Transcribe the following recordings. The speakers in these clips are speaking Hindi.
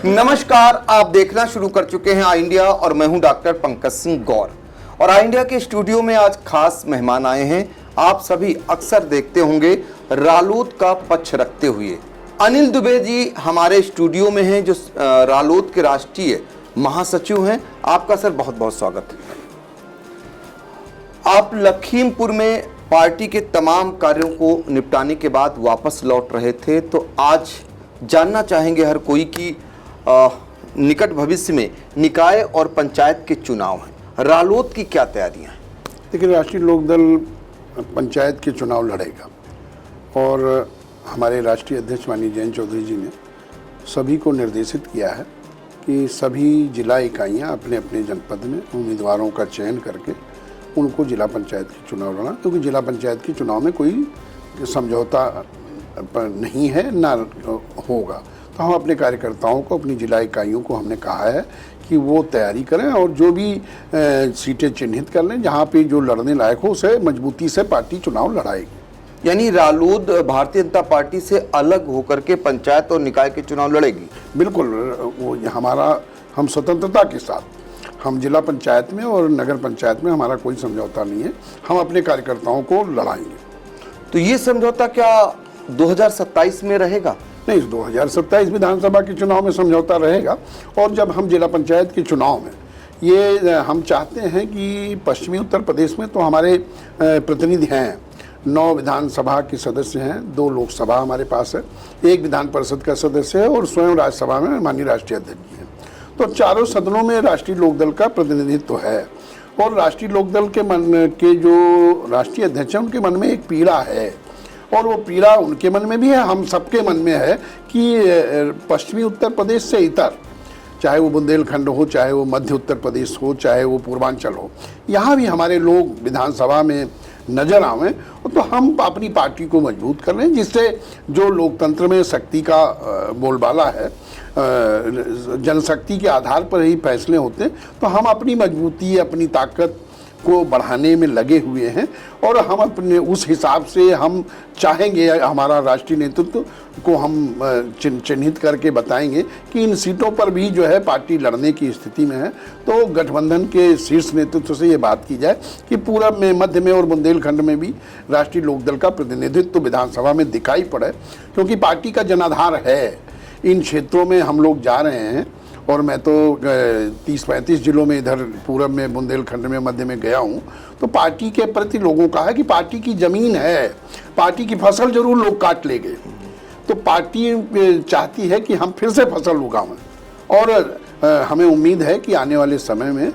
नमस्कार, आप देखना शुरू कर चुके हैं आई इंडिया और मैं हूं डॉक्टर पंकज सिंह गौर। और आई इंडिया के स्टूडियो में आज खास मेहमान आए हैं। आप सभी अक्सर देखते होंगे रालोद का पक्ष रखते हुए अनिल दुबे जी हमारे स्टूडियो में हैं, जो रालोद के राष्ट्रीय महासचिव हैं। आपका सर बहुत बहुत स्वागत है। आप लखीमपुर में पार्टी के तमाम कार्यों को निपटाने के बाद वापस लौट रहे थे, तो आज जानना चाहेंगे हर कोई कि निकट भविष्य में निकाय और पंचायत के चुनाव हैं, रालोद की क्या तैयारियां हैं? देखिए, राष्ट्रीय लोकदल पंचायत के चुनाव लड़ेगा और हमारे राष्ट्रीय अध्यक्ष माननीय जयंत चौधरी जी ने सभी को निर्देशित किया है कि सभी जिला इकाइयां अपने अपने जनपद में उम्मीदवारों का चयन करके उनको जिला पंचायत के चुनाव लड़ना, क्योंकि जिला पंचायत के चुनाव में कोई समझौता नहीं है ना होगा। तो हम अपने कार्यकर्ताओं को, अपनी जिला इकाइयों को हमने कहा है कि वो तैयारी करें और जो भी सीटें चिन्हित कर लें जहाँ पे जो लड़ने लायक हो उसे मजबूती से पार्टी चुनाव लड़ाएगी। यानी रालोद भारतीय जनता पार्टी से अलग होकर के पंचायत और निकाय के चुनाव लड़ेगी? बिल्कुल, वो हम स्वतंत्रता के साथ हम जिला पंचायत में और नगर पंचायत में हमारा कोई समझौता नहीं है, हम अपने कार्यकर्ताओं को लड़ाएंगे। तो ये समझौता क्या 2027 में रहेगा? नहीं, 2027 विधानसभा के चुनाव में समझौता रहेगा। और जब हम जिला पंचायत के चुनाव में ये हम चाहते हैं कि पश्चिमी उत्तर प्रदेश में तो हमारे प्रतिनिधि हैं, 9 विधानसभा के सदस्य हैं, 2 लोकसभा हमारे पास है, 1 विधान परिषद का सदस्य है और स्वयं राज्यसभा में माननीय राष्ट्रीय अध्यक्ष जी हैं। तो चारों सदनों में राष्ट्रीय लोकदल का प्रतिनिधित्व है। और राष्ट्रीय लोकदल के मन के जो राष्ट्रीय अध्यक्ष हैं उनके मन में एक पीड़ा है, और वो पीड़ा उनके मन में भी है, हम सबके मन में है कि पश्चिमी उत्तर प्रदेश से इतर, चाहे वो बुंदेलखंड हो, चाहे वो मध्य उत्तर प्रदेश हो, चाहे वो पूर्वांचल हो, यहाँ भी हमारे लोग विधानसभा में नजर आवें। तो हम अपनी पार्टी को मजबूत कर रहे हैं, जिससे जो लोकतंत्र में शक्ति का बोलबाला है, जनशक्ति के आधार पर ही फैसले होते हैं। तो हम अपनी मजबूती, अपनी ताकत को बढ़ाने में लगे हुए हैं और हम अपने उस हिसाब से हम चाहेंगे, हमारा राष्ट्रीय नेतृत्व को हम चिन्हित करके बताएंगे कि इन सीटों पर भी जो है पार्टी लड़ने की स्थिति में है। तो गठबंधन के शीर्ष नेतृत्व से ये बात की जाए कि पूरब में, मध्य में और बुंदेलखंड में भी राष्ट्रीय लोकदल का प्रतिनिधित्व विधानसभा में दिखाई पड़े, क्योंकि पार्टी का जनाधार है। इन क्षेत्रों में हम लोग जा रहे हैं और मैं तो 30-35 जिलों में इधर पूरब में, बुंदेलखंड में, मध्य में गया हूँ। तो पार्टी के प्रति लोगों का है कि पार्टी की ज़मीन है, पार्टी की फसल जरूर लोग काट ले गए, तो पार्टी चाहती है कि हम फिर से फसल उगाएं और हमें उम्मीद है कि आने वाले समय में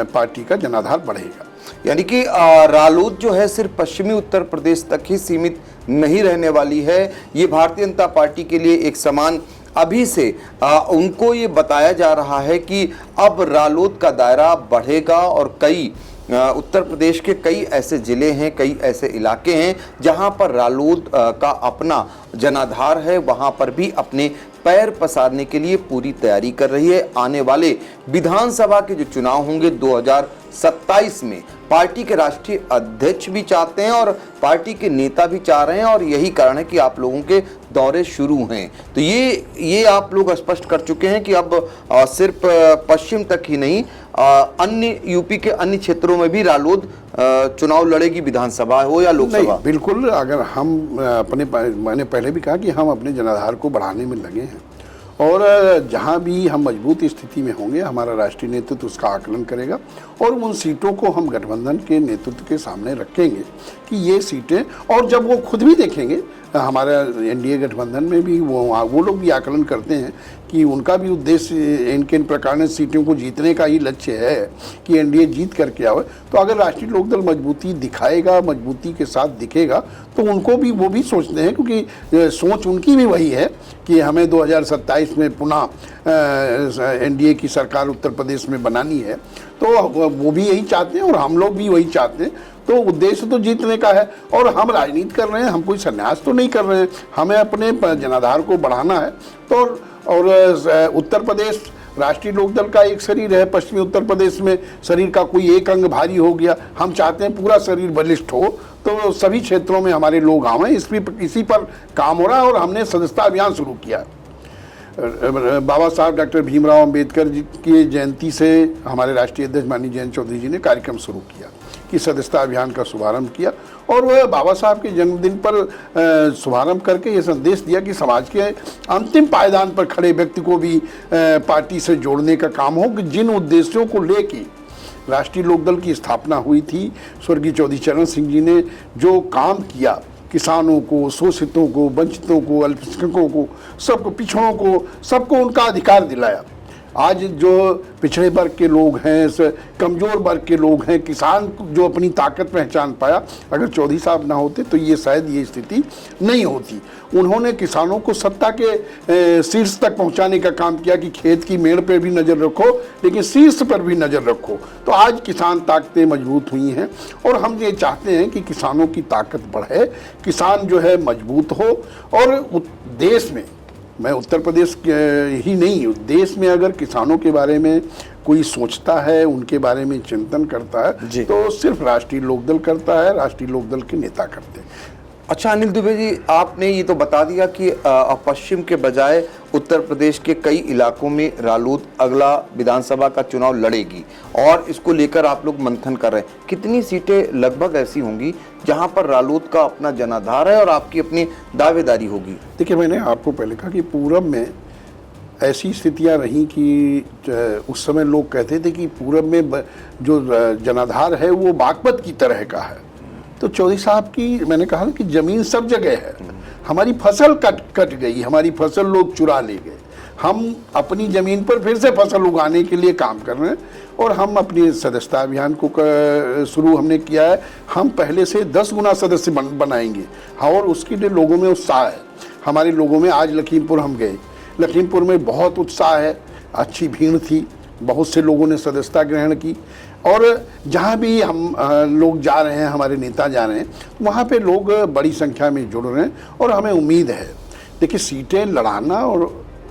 पार्टी का जनाधार बढ़ेगा। यानी कि रालोद जो है सिर्फ पश्चिमी उत्तर प्रदेश तक ही सीमित नहीं रहने वाली है। ये भारतीय जनता पार्टी के लिए एक समान अभी से उनको ये बताया जा रहा है कि अब रालोद का दायरा बढ़ेगा और कई उत्तर प्रदेश के कई ऐसे ज़िले हैं, कई ऐसे इलाके हैं जहां पर रालोद का अपना जनाधार है, वहां पर भी अपने पैर पसारने के लिए पूरी तैयारी कर रही है। आने वाले विधानसभा के जो चुनाव होंगे 2027 में पार्टी के राष्ट्रीय अध्यक्ष भी चाहते हैं और पार्टी के नेता भी चाह रहे हैं, और यही कारण है कि आप लोगों के दौरे शुरू हैं। तो ये आप लोग स्पष्ट कर चुके हैं कि अब सिर्फ पश्चिम तक ही नहीं, अन्य यूपी के अन्य क्षेत्रों में भी रालोद चुनाव लड़ेगी, विधानसभा हो या लोकसभा। बिल्कुल, अगर हम मैंने पहले भी कहा कि हम अपने जनाधार को बढ़ाने में लगे हैं और जहां भी हम मजबूत स्थिति में होंगे हमारा राष्ट्रीय नेतृत्व उसका आकलन करेगा और उन सीटों को हम गठबंधन के नेतृत्व के सामने रखेंगे कि ये सीटें, और जब वो खुद भी देखेंगे, हमारा एनडीए गठबंधन में भी वो लोग भी आकलन करते हैं कि उनका भी उद्देश्य इन प्रकार की सीटों को जीतने का ही लक्ष्य है कि एनडीए जीत करके आवे। तो अगर राष्ट्रीय लोकदल मजबूती दिखाएगा, मजबूती के साथ दिखेगा, तो उनको भी वो भी सोचते हैं, क्योंकि सोच उनकी भी वही है कि हमें 2027 में पुनः एनडीए की सरकार उत्तर प्रदेश में बनानी है। तो वो भी यही चाहते हैं और हम लोग भी वही चाहते हैं। तो उद्देश्य तो जीतने का है और हम राजनीति कर रहे हैं, हम कोई संन्यास तो नहीं कर रहे हैं, हमें अपने जनाधार को बढ़ाना है। तो और उत्तर प्रदेश राष्ट्रीय लोकदल का एक शरीर है, पश्चिमी उत्तर प्रदेश में शरीर का कोई एक अंग भारी हो गया, हम चाहते हैं पूरा शरीर बलिष्ठ हो। तो सभी क्षेत्रों में हमारे लोग आए, इसी पर काम हो रहा है और हमने सदस्यता अभियान शुरू किया। बाबा साहब डॉक्टर भीमराव अंबेडकर जी की जयंती से हमारे राष्ट्रीय अध्यक्ष माननीय जयंत चौधरी जी ने कार्यक्रम शुरू किया कि सदस्यता अभियान का शुभारंभ किया, और वह बाबा साहब के जन्मदिन पर शुभारंभ करके ये संदेश दिया कि समाज के अंतिम पायदान पर खड़े व्यक्ति को भी पार्टी से जोड़ने का काम हो, कि जिन उद्देश्यों को लेके राष्ट्रीय लोकदल की स्थापना हुई थी, स्वर्गीय चौधरी चरण सिंह जी ने जो काम किया, किसानों को, शोषितों को, वंचितों को, अल्पसंख्यकों को, सबको, पिछड़ों को, सबको उनका अधिकार दिलाया। आज जो पिछड़े वर्ग के लोग हैं, कमज़ोर वर्ग के लोग हैं, किसान जो अपनी ताकत पहचान पाया, अगर चौधरी साहब ना होते तो ये शायद ये स्थिति नहीं होती। उन्होंने किसानों को सत्ता के शीर्ष तक पहुंचाने का काम किया कि खेत की मेड़ पे भी नज़र रखो, लेकिन शीर्ष पर भी नज़र रखो। तो आज किसान ताकतें मजबूत हुई हैं, और हम ये चाहते हैं कि किसानों की ताकत बढ़े, किसान जो है मजबूत हो, और देश में, मैं उत्तर प्रदेश ही नहीं, देश में अगर किसानों के बारे में कोई सोचता है, उनके बारे में चिंतन करता है, तो सिर्फ राष्ट्रीय लोकदल करता है, राष्ट्रीय लोकदल के नेता करते हैं। अच्छा अनिल दुबे जी, आपने ये तो बता दिया कि पश्चिम के बजाय उत्तर प्रदेश के कई इलाकों में रालोद अगला विधानसभा का चुनाव लड़ेगी, और इसको लेकर आप लोग मंथन कर रहे हैं। कितनी सीटें लगभग ऐसी होंगी जहां पर रालोद का अपना जनाधार है और आपकी अपनी दावेदारी होगी? देखिए, मैंने आपको पहले कहा कि पूरब में ऐसी स्थितियां रही कि उस समय लोग कहते थे कि पूरब में जो जनाधार है वो बागपत की तरह का है। तो चौधरी साहब की, मैंने कहा कि ज़मीन सब जगह है, हमारी फसल कट गई, हमारी फसल लोग चुरा ले गए, हम अपनी ज़मीन पर फिर से फसल उगाने के लिए काम कर रहे हैं, और हम अपनी सदस्यता अभियान को शुरू हमने किया है। हम पहले से 10 गुना सदस्य बनाएंगे, और उसके लिए लोगों में उत्साह है। हमारे लोगों में, आज लखीमपुर हम गए, लखीमपुर में बहुत उत्साह है, अच्छी भीड़ थी, बहुत से लोगों ने सदस्यता ग्रहण की, और जहाँ भी हम लोग जा रहे हैं, हमारे नेता जा रहे हैं, वहाँ पे लोग बड़ी संख्या में जुड़ रहे हैं, और हमें उम्मीद है। देखिए, सीटें लड़ाना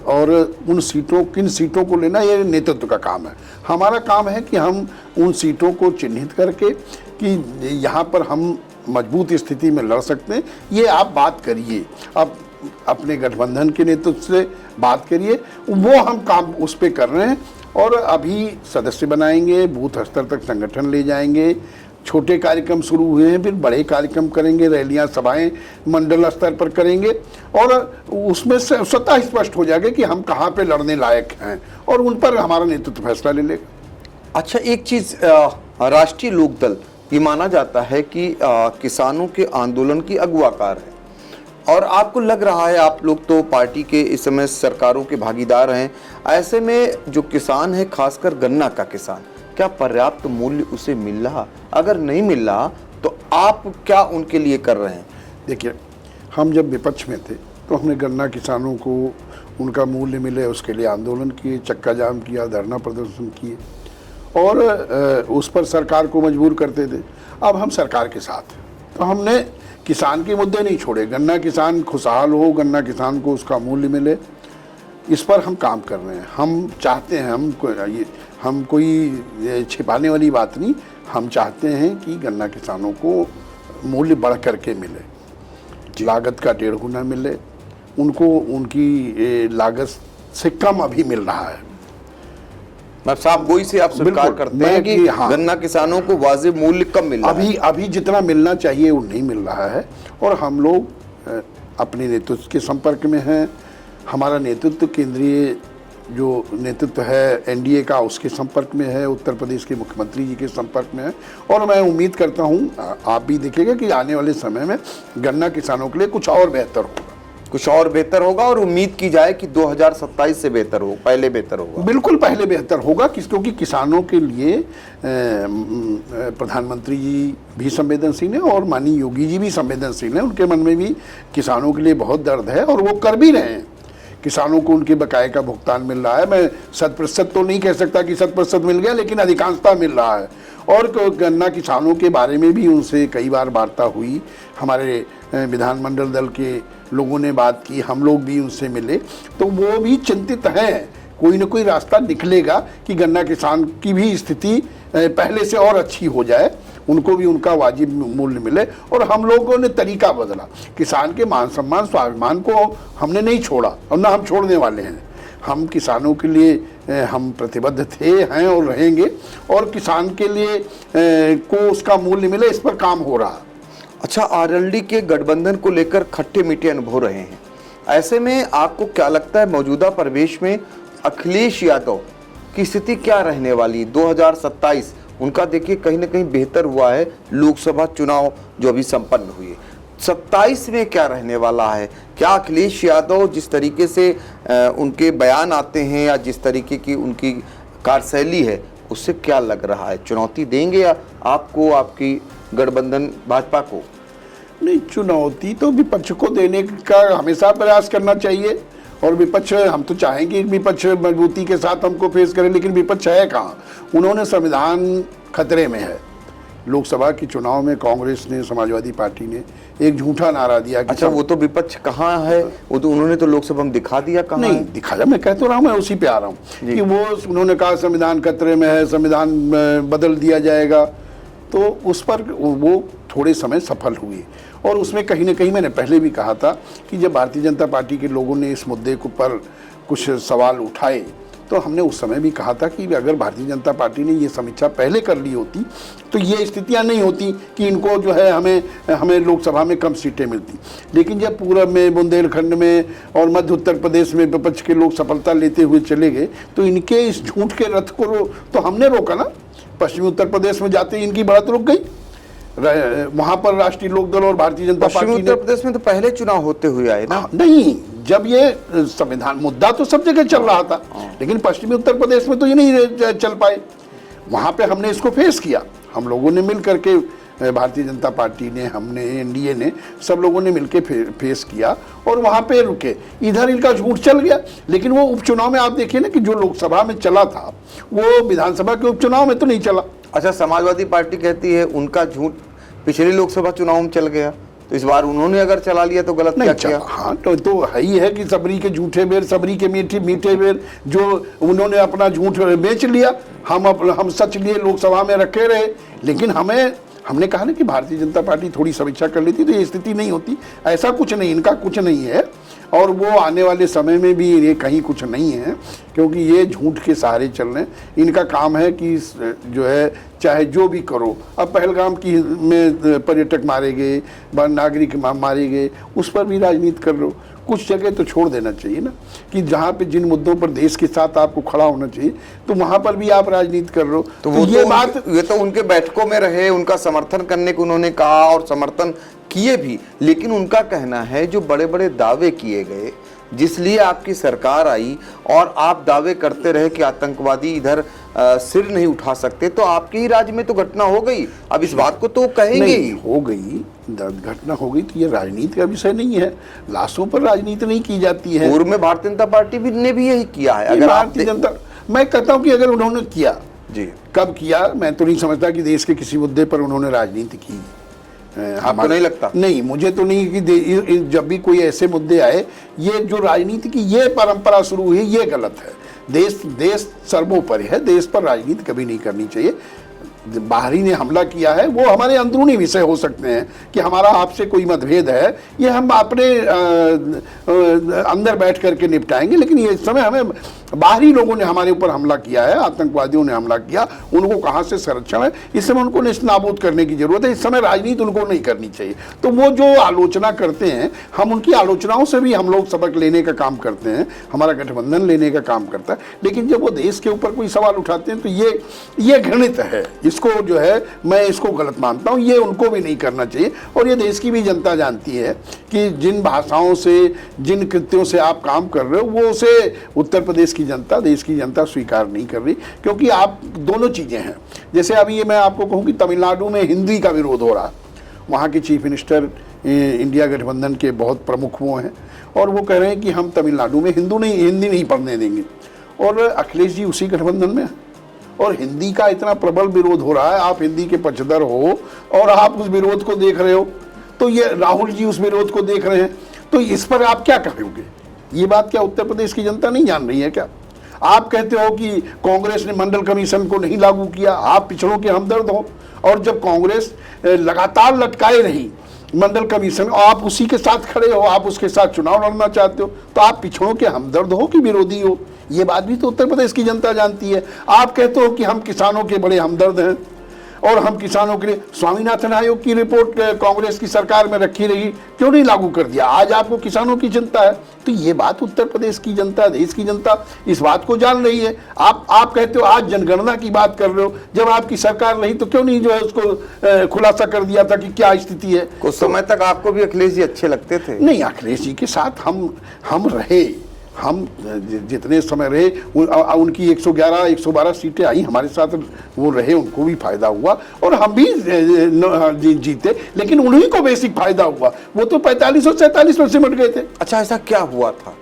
और उन सीटों, किन सीटों को लेना, ये नेतृत्व का काम है। हमारा काम है कि हम उन सीटों को चिन्हित करके कि यहाँ पर हम मजबूत स्थिति में लड़ सकते हैं, ये आप बात करिए, आप अपने गठबंधन के नेतृत्व से बात करिए, वो हम काम उस पर कर रहे हैं। और अभी सदस्य बनाएंगे, बूथ स्तर तक संगठन ले जाएंगे, छोटे कार्यक्रम शुरू हुए हैं, फिर बड़े कार्यक्रम करेंगे, रैलियां, सभाएं मंडल स्तर पर करेंगे, और उसमें से स्वतः स्पष्ट हो जाएगा कि हम कहाँ पे लड़ने लायक हैं, और उन पर हमारा नेतृत्व फैसला ले लेगा। अच्छा, एक चीज़, राष्ट्रीय लोकदल ये माना जाता है कि किसानों के आंदोलन की अगुवाकार है, और आपको लग रहा है, आप लोग तो पार्टी के इस समय सरकारों के भागीदार हैं, ऐसे में जो किसान है, खासकर गन्ना का किसान, क्या पर्याप्त मूल्य उसे मिल रहा? अगर नहीं मिल रहा तो आप क्या उनके लिए कर रहे हैं? देखिए, हम जब विपक्ष में थे तो हमने गन्ना किसानों को उनका मूल्य मिले उसके लिए आंदोलन किए, चक्का जाम किया, धरना प्रदर्शन किए, और उस पर सरकार को मजबूर करते थे। अब हम सरकार के साथ, तो हमने किसान के मुद्दे नहीं छोड़े। गन्ना किसान खुशहाल हो, गन्ना किसान को उसका मूल्य मिले, इस पर हम काम कर रहे हैं। हम चाहते हैं, हम कोई छिपाने वाली बात नहीं, हम चाहते हैं कि गन्ना किसानों को मूल्य बढ़ करके मिले, लागत का 1.5 गुना मिले, उनको उनकी लागत से कम अभी मिल रहा है। साहब गोई से आप स्वीकार करते हैं कि हाँ, गन्ना किसानों को वाजिब मूल्य कम मिल रहा है? अभी जितना मिलना चाहिए वो नहीं मिल रहा है, और हम लोग अपने नेतृत्व के संपर्क में हैं। हमारा नेतृत्व, केंद्रीय जो नेतृत्व है एनडीए का, उसके संपर्क में है, उत्तर प्रदेश के मुख्यमंत्री जी के संपर्क में है, और मैं उम्मीद करता हूँ आप भी देखिएगा कि आने वाले समय में गन्ना किसानों के लिए कुछ और बेहतर होगा, और उम्मीद की जाए कि 2027 से बेहतर हो, पहले बेहतर होगा। बिल्कुल पहले बेहतर होगा, क्योंकि किसानों के लिए प्रधानमंत्री जी भी संवेदनशील हैं, और माननीय योगी जी भी संवेदनशील हैं। उनके मन में भी किसानों के लिए बहुत दर्द है, और वो कर भी रहे हैं। किसानों को उनके बकाये का भुगतान मिल रहा है। मैं 100% तो नहीं कह सकता कि 100% मिल गया, लेकिन अधिकांशता मिल रहा है। और गन्ना किसानों के बारे में भी उनसे कई बार वार्ता हुई, हमारे विधानमंडल दल के लोगों ने बात की, हम लोग भी उनसे मिले, तो वो भी चिंतित हैं। कोई ना कोई रास्ता निकलेगा कि गन्ना किसान की भी स्थिति पहले से और अच्छी हो जाए, उनको भी उनका वाजिब मूल्य मिले। और हम लोगों ने तरीका बदला, किसान के मान सम्मान स्वाभिमान को हमने नहीं छोड़ा, और ना हम छोड़ने वाले हैं। हम किसानों के लिए हम प्रतिबद्ध थे, हैं और रहेंगे, और किसान के लिए को उसका मूल्य मिले, इस पर काम हो रहा। अच्छा, आरएलडी के गठबंधन को लेकर खट्टे मीठे अनुभव रहे हैं, ऐसे में आपको क्या लगता है मौजूदा परिवेश में अखिलेश यादव की स्थिति क्या रहने वाली? 2027 उनका देखिए कहीं ना कहीं बेहतर हुआ है, लोकसभा चुनाव जो अभी संपन्न हुए, 27 में क्या रहने वाला है? क्या अखिलेश यादव जिस तरीके से उनके बयान आते हैं या जिस तरीके की उनकी कार्यशैली है, उससे क्या लग रहा है, चुनौती देंगे या आपको, आपकी गठबंधन भाजपा को? नहीं, चुनौती तो विपक्ष को देने का हमेशा प्रयास करना चाहिए, और विपक्ष, हम तो चाहेंगे कि विपक्ष मजबूती के साथ हमको फेस करें, लेकिन विपक्ष है कहाँ? उन्होंने संविधान खतरे में है। लोकसभा के चुनाव में कांग्रेस ने, समाजवादी पार्टी ने एक झूठा नारा दिया कि अच्छा, वो तो विपक्ष कहाँ है? वो तो उन्होंने तो लोकसभा में दिखा दिया, कहाँ नहीं है? दिखाया, मैं कह तो रहा हूँ, मैं उसी पे आ रहा हूँ कि वो, उन्होंने कहा संविधान खतरे में है, संविधान बदल दिया जाएगा, तो उस पर वो थोड़े समय सफल हुए। और उसमें कहीं ना कहीं मैंने पहले भी कहा था कि जब भारतीय जनता पार्टी के लोगों ने इस मुद्दे को पर कुछ सवाल उठाए, तो हमने उस समय भी कहा था कि अगर भारतीय जनता पार्टी ने ये समीक्षा पहले कर ली होती तो ये स्थितियां नहीं होती कि इनको जो है हमें लोकसभा में कम सीटें मिलती। लेकिन जब पूरब में, बुंदेलखंड में और मध्य उत्तर प्रदेश में विपक्ष के लोग सफलता लेते हुए चले गए, तो इनके इस झूठ के रथ को तो हमने रोका ना। पश्चिमी उत्तर प्रदेश में जाते इनकी बढ़त रुक गई, वहां पर राष्ट्रीय लोकदल और भारतीय जनता पार्टी ने, उत्तर प्रदेश में तो पहले चुनाव होते हुए आए ना? नहीं, जब ये संविधान मुद्दा तो सब जगह चल रहा था, लेकिन पश्चिमी उत्तर प्रदेश में तो ये नहीं चल पाए। वहां पे हमने इसको फेस किया, हम लोगों ने मिल करके, भारतीय जनता पार्टी ने, हमने, एनडीए ने, सब लोगों ने मिलकर फेस किया और वहां पे रुके। इधर इनका झूठ चल गया, लेकिन वो उपचुनाव में आप देखिए ना कि जो लोकसभा में चला था वो विधानसभा के उपचुनाव में तो नहीं चला। अच्छा, समाजवादी पार्टी कहती है उनका झूठ पिछले लोकसभा चुनाव में चल गया, तो इस बार उन्होंने अगर चला लिया तो गलत क्या किया? हाँ, तो है ही है कि सबरी के झूठे बेर, सबरी के मीठे बेर, जो उन्होंने अपना झूठ बेच लिया, हम सच लिए लोकसभा में रखे रहे। लेकिन हमने कहा ना कि भारतीय जनता पार्टी थोड़ी समीक्षा कर लेती तो ये स्थिति नहीं होती। ऐसा कुछ नहीं, इनका कुछ नहीं है, और वो आने वाले समय में भी ये कहीं कुछ नहीं है, क्योंकि ये झूठ के सहारे चल रहे हैं। इनका काम है कि जो है चाहे जो भी करो, अब पहलगाम की में पर्यटक मारे गए, नागरिक मारे गए, उस पर भी राजनीति कर लो। कुछ जगह तो छोड़ देना चाहिए ना, कि जहाँ पे जिन मुद्दों पर देश के साथ आपको खड़ा होना चाहिए, तो वहाँ पर भी आप राजनीति कर रहे हो। तो वो ये तो उनके बैठकों में रहे, उनका समर्थन करने को उन्होंने कहा और समर्थन किए भी, लेकिन उनका कहना है जो बड़े बड़े दावे किए गए, जिसलिए आपकी सरकार आई और आप दावे करते रहे कि आतंकवादी इधर सिर नहीं उठा सकते, तो आपके ही राज्य में तो घटना हो गई। अब इस बात को तो कहेंगे ही, हो गई घटना हो गई, तो ये राजनीति का विषय नहीं है। लाशों पर राजनीति नहीं की जाती है। पूर्व में भारतीय जनता पार्टी भी ने भी यही किया है। अगर भारतीय जनता, मैं कहता हूँ कि अगर उन्होंने किया जी, कब किया, मैं तो नहीं समझता कि देश के किसी मुद्दे पर उन्होंने राजनीति की। आपको नहीं लगता? नहीं, मुझे तो नहीं कि जब भी कोई ऐसे मुद्दे आए, ये जो राजनीति की ये परंपरा शुरू हुई, ये गलत है। देश सर्वोपरि है, देश पर राजनीति कभी नहीं करनी चाहिए। बाहरी ने हमला किया है, वो हमारे अंदरूनी विषय हो सकते हैं कि हमारा आपसे कोई मतभेद है, ये हम अपने अंदर बैठ करके निपटाएंगे। लेकिन ये इस समय हमें बाहरी लोगों ने हमारे ऊपर हमला किया है, आतंकवादियों ने हमला किया, उनको कहाँ से संरक्षण है, इस समय उनको नेस्तनाबूद करने की जरूरत है। इस समय राजनीति उनको नहीं करनी चाहिए। तो वो जो आलोचना करते हैं, हम उनकी आलोचनाओं से भी हम लोग सबक लेने का काम करते हैं, हमारा गठबंधन लेने का काम करता है। लेकिन जब वो देश के ऊपर कोई सवाल उठाते हैं तो ये घृणित है, इसको जो है मैं इसको गलत मानता हूँ। ये उनको भी नहीं करना चाहिए, और ये देश की भी जनता जानती है कि जिन भाषाओं से, जिन कृत्यों से आप काम कर रहे हो, वो उसे उत्तर प्रदेश की जनता, देश की जनता स्वीकार नहीं कर रही। क्योंकि आप दोनों चीज़ें हैं, जैसे अभी ये मैं आपको कहूँ कि तमिलनाडु में हिंदी का विरोध हो रहा है, वहाँ के चीफ मिनिस्टर इंडिया गठबंधन के बहुत प्रमुख वो हैं, और वो कह रहे हैं कि हम तमिलनाडु में हिंदी नहीं पढ़ने देंगे। और अखिलेश जी उसी गठबंधन में, और हिंदी का इतना प्रबल विरोध हो रहा है, आप हिंदी के पक्षधर हो और आप उस विरोध को देख रहे हो, तो ये राहुल जी उस विरोध को देख रहे हैं, तो इस पर आप क्या कहोगे? ये बात क्या उत्तर प्रदेश की जनता नहीं जान रही है क्या? आप कहते हो कि कांग्रेस ने मंडल कमीशन को नहीं लागू किया, आप पिछड़ों के हमदर्द हो, और जब कांग्रेस लगातार लटकाए रही मंडल कमीशन, आप उसी के साथ खड़े हो, आप उसके साथ चुनाव लड़ना चाहते हो, तो आप पिछड़ों के हमदर्द हो कि विरोधी हो? ये बात भी तो उत्तर प्रदेश की जनता जानती है। आप कहते हो कि हम किसानों के बड़े हमदर्द हैं और हम किसानों के लिए स्वामीनाथन आयोग की रिपोर्ट कांग्रेस की सरकार में रखी रही, क्यों नहीं लागू कर दिया? आज आपको किसानों की चिंता है, तो ये बात उत्तर प्रदेश की जनता, देश की जनता इस बात को जान रही है। आप कहते हो आज जनगणना की बात कर रहे हो, जब आपकी सरकार रही तो क्यों नहीं जो है उसको खुलासा कर दिया था कि क्या स्थिति है? कुछ समय तक आपको भी अखिलेश जी अच्छे लगते थे? नहीं, अखिलेश जी के साथ हम रहे, हम जितने समय रहे उनकी 111 112 सीटें आई, हमारे साथ वो रहे, उनको भी फायदा हुआ और हम भी जीते, लेकिन उन्हीं को बेसिक फायदा हुआ। वो तो 45 और 47 में सिमट गए थे। अच्छा, ऐसा क्या हुआ था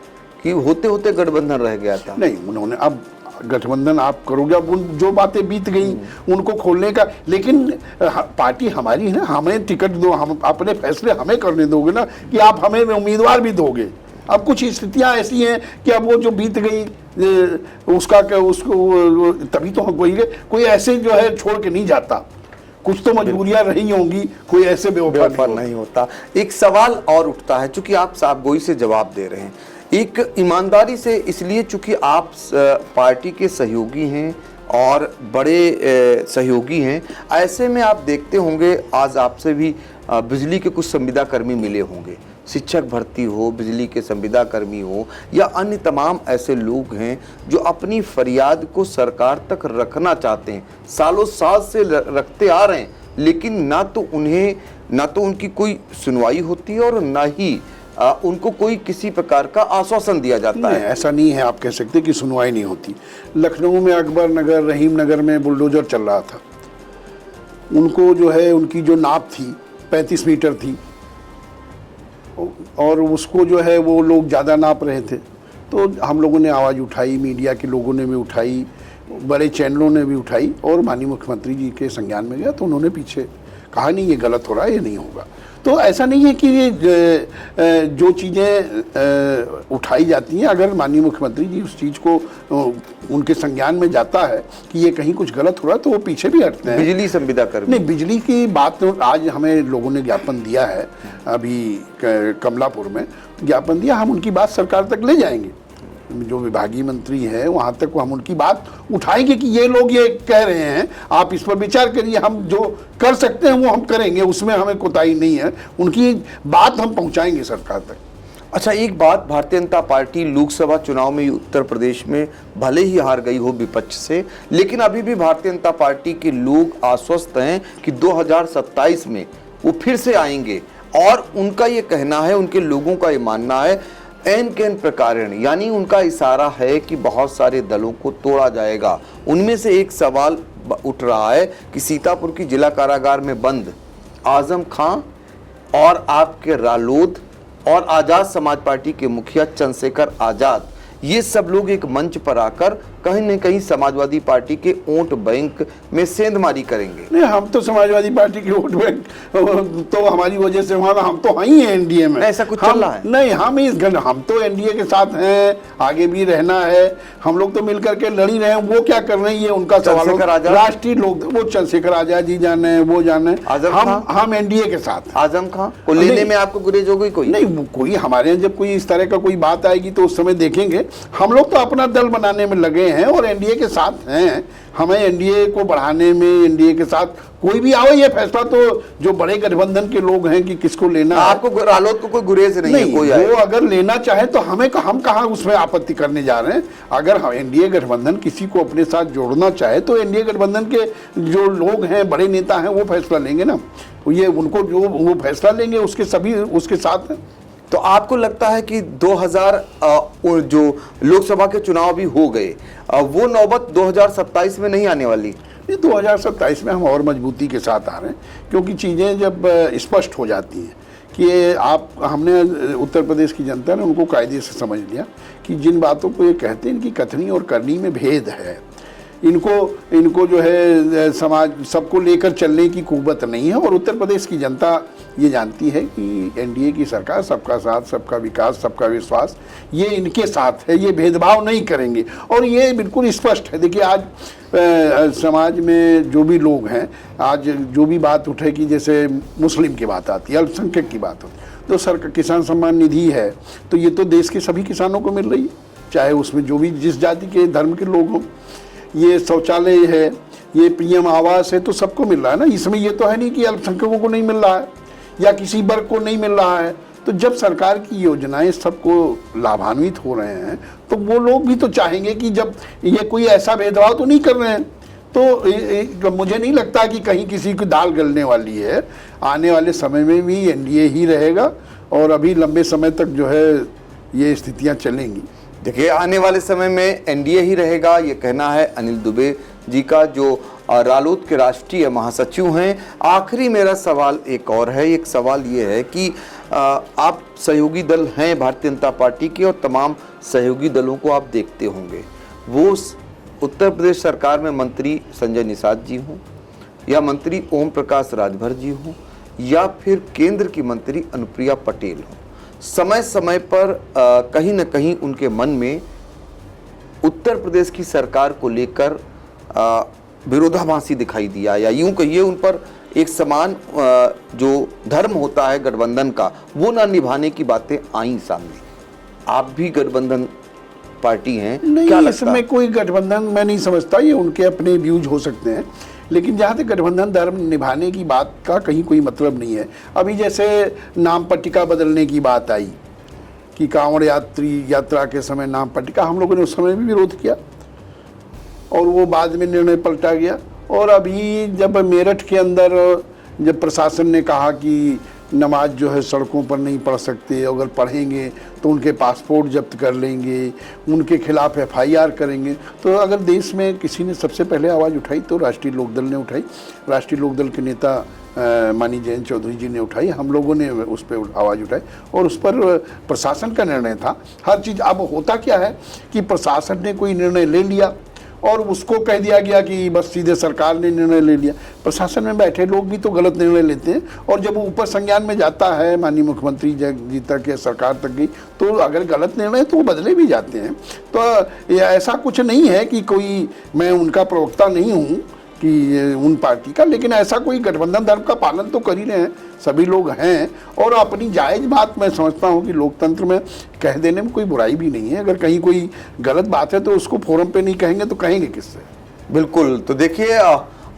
कि होते होते गठबंधन रह गया था? नहीं, उन्होंने अब गठबंधन आप करोगे, अब उन जो बातें बीत गई उनको खोलने का, लेकिन पार्टी हमारी है ना, हमें टिकट दो, हम अपने फैसले हमें करने दोगे ना, कि आप हमें उम्मीदवार भी दोगे। अब कुछ स्थितियां ऐसी हैं कि अब वो जो बीत गई उसका उसको तभी तो हम कोई ऐसे जो है छोड़ के नहीं जाता, कुछ तो मजबूरियां रही होंगी, कोई ऐसे बेवफा नहीं होता। एक सवाल और उठता है, चूंकि आप साफगोई से जवाब दे रहे हैं, एक ईमानदारी से, इसलिए चूंकि आप पार्टी के सहयोगी हैं और बड़े सहयोगी हैं, ऐसे में आप देखते होंगे आज आपसे भी बिजली के कुछ संविदा कर्मी मिले होंगे, शिक्षक भर्ती हो, बिजली के संविदा कर्मी हो या अन्य तमाम ऐसे लोग हैं जो अपनी फरियाद को सरकार तक रखना चाहते हैं, सालों साल से रखते आ रहे हैं, लेकिन ना तो उनकी कोई सुनवाई होती है और ना ही उनको कोई किसी प्रकार का आश्वासन दिया जाता है। ऐसा नहीं है, आप कह सकते कि सुनवाई नहीं होती। लखनऊ में अकबर नगर, रहीम नगर में बुलडोजर चल रहा था, उनको जो है उनकी जो नाप थी 35 मीटर थी और उसको जो है वो लोग ज़्यादा नाप रहे थे, तो हम लोगों ने आवाज़ उठाई, मीडिया के लोगों ने भी उठाई, बड़े चैनलों ने भी उठाई और माननीय मुख्यमंत्री जी के संज्ञान में गया, तो उन्होंने पीछे कहा नहीं ये गलत हो रहा है, ये नहीं होगा। तो ऐसा नहीं है कि ये जो चीज़ें उठाई जाती हैं, अगर माननीय मुख्यमंत्री जी उस चीज़ को उनके संज्ञान में जाता है कि ये कहीं कुछ गलत हो रहा है, तो वो पीछे भी हटते हैं। बिजली संविदा कर्मी, नहीं, बिजली की बात तो आज हमें लोगों ने ज्ञापन दिया है, अभी कमलापुर में ज्ञापन दिया, हम उनकी बात सरकार तक ले जाएंगे, जो विभागीय मंत्री है वहाँ तक हम उनकी बात उठाएंगे कि ये लोग ये कह रहे हैं, आप इस पर विचार करिए, हम जो कर सकते हैं वो हम करेंगे, उसमें हमें कोताही नहीं है, उनकी बात हम पहुँचाएंगे सरकार तक। अच्छा, एक बात, भारतीय जनता पार्टी लोकसभा चुनाव में उत्तर प्रदेश में भले ही हार गई हो विपक्ष से, लेकिन अभी भी भारतीय जनता पार्टी के लोग आश्वस्त हैं कि 2027 में वो फिर से आएंगे और उनका ये कहना है, उनके लोगों का ये मानना है, एन केन प्रकारेण, यानी उनका इशारा है कि बहुत सारे दलों को तोड़ा जाएगा। उनमें से एक सवाल उठ रहा है कि सीतापुर की जिला कारागार में बंद आजम खां और आपके रालोद और आज़ाद समाज पार्टी के मुखिया चंद्रशेखर आज़ाद, ये सब लोग एक मंच पर आकर कहीं न कहीं समाजवादी पार्टी के वोट बैंक में सेंधमारी करेंगे। नहीं, हम तो समाजवादी पार्टी के वोट बैंक तो हमारी वजह से वहाँ हम तो हैं ही एनडीए में, ऐसा कुछ चल रहा है? नहीं, हम तो एनडीए के साथ हैं, आगे भी रहना है, हम लोग तो मिलकर के लड़ी रहे हैं। वो क्या कर रहे हैं ये उनका सवाल, राष्ट्रीय लोग, वो चंद्रशेखर आजाद जी जाने, वो जाने, हम एनडीए के साथ। आजम खां को लेने में आपको गुरेज हो गई? कोई नहीं, कोई हमारे यहाँ जब कोई इस तरह का कोई बात आएगी तो उस समय देखेंगे। हम लोग तो अपना दल बनाने में लगे हैं और एनडीए के साथ हैं, हमें एनडीए को बढ़ाने में, एनडीए के साथ कोई भी आओ, ये फैसला तो जो बड़े गठबंधन के लोग हैं कि किसको लेना, आपको रालोद को कोई गुरेज नहीं है, कोई वो अगर लेना चाहे तो हम कहाँ उसमें आपत्ति करने जा रहे हैं। अगर हम एनडीए गठबंधन किसी को अपने साथ जोड़ना चाहे तो एनडीए गठबंधन के जो लोग हैं, बड़े नेता हैं, वो फैसला लेंगे ना, ये उनको जो वो फैसला लेंगे उसके साथ हैं। तो आपको लगता है कि 2000 जो लोकसभा के चुनाव भी हो गए, वो नौबत 2027 में नहीं आने वाली? 2027 में हम और मजबूती के साथ आ रहे हैं, क्योंकि चीज़ें जब स्पष्ट हो जाती हैं कि हमने उत्तर प्रदेश की जनता ने उनको कायदे से समझ लिया कि जिन बातों को ये कहते हैं इनकी कथनी और करनी में भेद है, इनको जो है समाज सबको लेकर चलने की कुव्वत नहीं है। और उत्तर प्रदेश की जनता ये जानती है कि एनडीए की सरकार सबका साथ, सबका विकास, सबका विश्वास, ये इनके साथ है, ये भेदभाव नहीं करेंगे और ये बिल्कुल स्पष्ट है। देखिए आज समाज में जो भी लोग हैं, आज जो भी बात उठे कि जैसे मुस्लिम की बात आती है, अल्पसंख्यक की बात होती है, तो किसान सम्मान निधि है, तो ये तो देश के सभी किसानों को मिल रही है, चाहे उसमें जो भी जिस जाति के धर्म के लोग हों, ये शौचालय है, ये पीएम आवास है, तो सबको मिल रहा है ना। इसमें ये तो है नहीं कि अल्पसंख्यकों को नहीं मिल रहा है या किसी वर्ग को नहीं मिल रहा है। तो जब सरकार की योजनाएं सबको लाभान्वित हो रहे हैं तो वो लोग भी तो चाहेंगे कि जब ये कोई ऐसा भेदभाव तो नहीं कर रहे हैं, तो मुझे नहीं लगता कि कहीं किसी की दाल गलने वाली है। आने वाले समय में भी एनडीए ही रहेगा और अभी लंबे समय तक जो है ये स्थितियां चलेंगी। देखिए, आने वाले समय में एनडीए ही रहेगा, ये कहना है अनिल दुबे जी का, जो रालोद के राष्ट्रीय महासचिव हैं। आखिरी मेरा सवाल एक और है, एक सवाल ये है कि आप सहयोगी दल हैं भारतीय जनता पार्टी के और तमाम सहयोगी दलों को आप देखते होंगे। वो उत्तर प्रदेश सरकार में मंत्री संजय निषाद जी हों या मंत्री ओम प्रकाश राजभर जी हों या फिर केंद्र की मंत्री अनुप्रिया पटेल हों, समय समय पर कहीं न कहीं उनके मन में उत्तर प्रदेश की सरकार को लेकर विरोधाभासी दिखाई दिया, या यूं कहिए उन पर एक समान जो धर्म होता है गठबंधन का वो ना निभाने की बातें आई सामने। आप भी गठबंधन पार्टी हैं, नहीं, क्या लगता है? इसमें कोई गठबंधन मैं नहीं समझता, ये उनके अपने व्यूज हो सकते हैं, लेकिन जहाँ तक गठबंधन धर्म निभाने की बात का कहीं कोई मतलब नहीं है। अभी जैसे नाम पट्टिका बदलने की बात आई कि कांवड़ यात्रा के समय नाम पट्टिका, हम लोगों ने उस समय भी विरोध किया और वो बाद में निर्णय पलटा गया। और अभी जब मेरठ के अंदर जब प्रशासन ने कहा कि नमाज जो है सड़कों पर नहीं पढ़ सकते, अगर पढ़ेंगे तो उनके पासपोर्ट जब्त कर लेंगे, उनके खिलाफ एफआईआर करेंगे, तो अगर देश में किसी ने सबसे पहले आवाज़ उठाई तो राष्ट्रीय लोकदल ने उठाई। राष्ट्रीय लोकदल के नेता माननीय जयंत चौधरी जी ने उठाई, हम लोगों ने उस पर आवाज़ उठाई और उस पर प्रशासन का निर्णय था हर चीज़। अब होता क्या है कि प्रशासन ने कोई निर्णय ले लिया और उसको कह दिया गया कि बस सीधे सरकार ने निर्णय ले लिया। प्रशासन में बैठे लोग भी तो गलत निर्णय लेते हैं और जब वो ऊपर संज्ञान में जाता है माननीय मुख्यमंत्री जी तक या सरकार तक गई तो अगर गलत निर्णय तो वो बदले भी जाते हैं। तो ऐसा कुछ नहीं है कि कोई, मैं उनका प्रवक्ता नहीं हूँ कि उन पार्टी का, लेकिन ऐसा कोई गठबंधन धर्म का पालन तो कर ही रहे हैं, सभी लोग हैं। और अपनी जायज़ बात मैं समझता हूँ कि लोकतंत्र में कह देने में कोई बुराई भी नहीं है। अगर कहीं कोई गलत बात है तो उसको फोरम पे नहीं कहेंगे तो कहेंगे किससे? बिल्कुल। तो देखिए,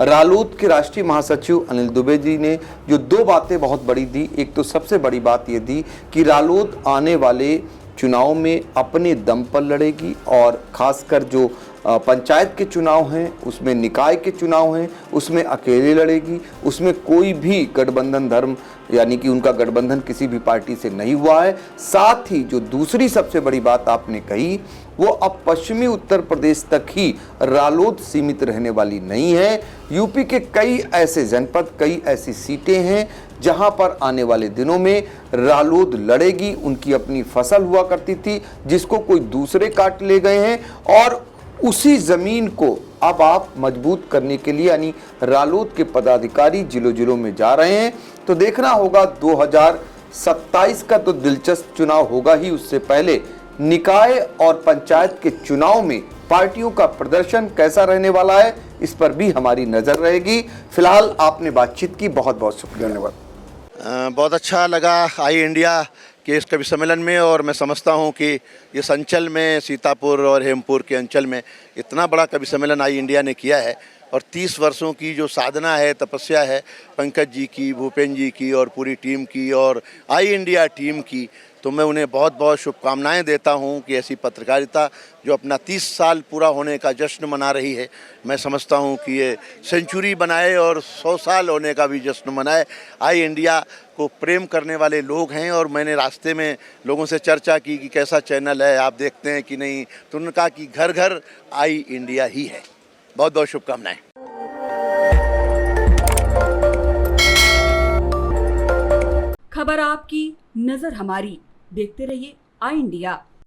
रालोद के राष्ट्रीय महासचिव अनिल दुबे जी ने जो दो बातें बहुत बड़ी दी, एक तो सबसे बड़ी बात ये दी कि रालोद आने वाले चुनाव में अपने दम पर लड़ेगी और खासकर जो पंचायत के चुनाव हैं, उसमें निकाय के चुनाव हैं, उसमें अकेले लड़ेगी, उसमें कोई भी गठबंधन धर्म यानी कि उनका गठबंधन किसी भी पार्टी से नहीं हुआ है। साथ ही जो दूसरी सबसे बड़ी बात आपने कही वो अब पश्चिमी उत्तर प्रदेश तक ही रालोद सीमित रहने वाली नहीं है। यूपी के कई ऐसे जनपद, कई ऐसी सीटें हैं जहां पर आने वाले दिनों में रालोद लड़ेगी। उनकी अपनी फसल हुआ करती थी जिसको कोई दूसरे काट ले गए हैं और उसी जमीन को अब आप मजबूत करने के लिए यानी रालोद के पदाधिकारी जिलों जिलों में जा रहे हैं। तो देखना होगा 2027 का तो दिलचस्प चुनाव होगा ही, उससे पहले निकाय और पंचायत के चुनाव में पार्टियों का प्रदर्शन कैसा रहने वाला है इस पर भी हमारी नजर रहेगी। फिलहाल आपने बातचीत की, बहुत बहुत शुक्रिया। धन्यवाद। बहुत अच्छा लगा आई इंडिया के इस कवि सम्मेलन में और मैं समझता हूं कि इस अंचल में, सीतापुर और हेमपुर के अंचल में इतना बड़ा कवि सम्मेलन आई इंडिया ने किया है और 30 वर्षों की जो साधना है, तपस्या है पंकज जी की, भूपेंद्र जी की और पूरी टीम की और आई इंडिया टीम की, तो मैं उन्हें बहुत बहुत शुभकामनाएं देता हूं कि ऐसी पत्रकारिता जो अपना 30 साल पूरा होने का जश्न मना रही है, मैं समझता हूं कि ये सेंचुरी बनाए और 100 साल होने का भी जश्न मनाए। आई इंडिया को प्रेम करने वाले लोग हैं और मैंने रास्ते में लोगों से चर्चा की कि कैसा चैनल है, आप देखते हैं कि नहीं, तो उन्होंने कहा कि घर घर आई इंडिया ही है। बहुत बहुत शुभकामनाएं। खबर आपकी, नजर हमारी। देखते रहिए आई इंडिया।